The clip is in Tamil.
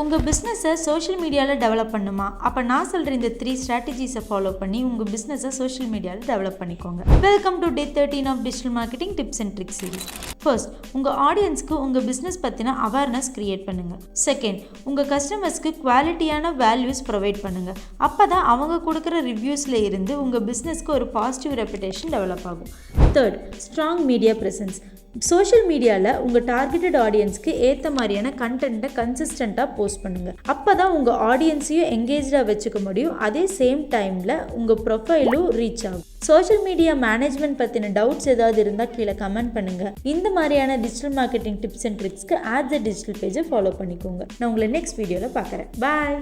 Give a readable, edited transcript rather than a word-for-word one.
உங்கள் பிஸ்னஸை சோஷியல் மீடியாவில் டெவலப் பண்ணுமா? அப்போ நான் சொல்கிற இந்த 3 ஸ்ட்ராட்டஜிஸை ஃபாலோ பண்ணி உங்கள் பிஸ்னஸை சோஷியல் மீடியாவில் டெவலப் பண்ணிக்கோங்க. Welcome to day 13 of digital marketing tips and tricks series. First, உங்கள் ஆடியன்ஸ்க்கு உங்கள் பிஸ்னஸ் பற்றின அவேர்னஸ் க்ரியேட் பண்ணுங்கள். செகண்ட், உங்கள் கஸ்டமர்ஸ்க்கு குவாலிட்டியான வேல்யூஸ் ப்ரொவைட் பண்ணுங்கள். அப்போ தான் அவங்க கொடுக்குற ரிவ்யூஸில் இருந்து உங்கள் பிஸ்னஸ்க்கு ஒரு பாசிட்டிவ் ரெப்புடேஷன் டெவலப் ஆகும். Third, strong media presence. Social மீடியாவில் உங்கள் டார்கெட்டட் ஆடியன்ஸ்க்கு ஏற்ற மாதிரியான கண்டென்ட்டை கன்சிஸ்டண்ட்டாக போஸ்ட் பண்ணுங்கள். அப்போ தான் உங்கள் ஆடியன்ஸையும் எங்கேஜாக வச்சுக்க முடியும். அதே சேம் டைமில் உங்கள் ப்ரொஃபைலும் ரீச் ஆகும். சோஷியல் மீடியா மேனேஜ்மெண்ட் பற்றின டவுட்ஸ் ஏதாவது இருந்தால் கீழே கமெண்ட் பண்ணுங்கள். இந்த மாதிரியான டிஜிட்டல் மார்க்கெட்டிங் டிப்ஸ் அண்ட் ட்ரிக்ஸ்க்கு adzerdigi பேஜை ஃபாலோ பண்ணிக்கோங்க. நான் உங்களை நெக்ஸ்ட் வீடியோவில் பார்க்குறேன். பாய்.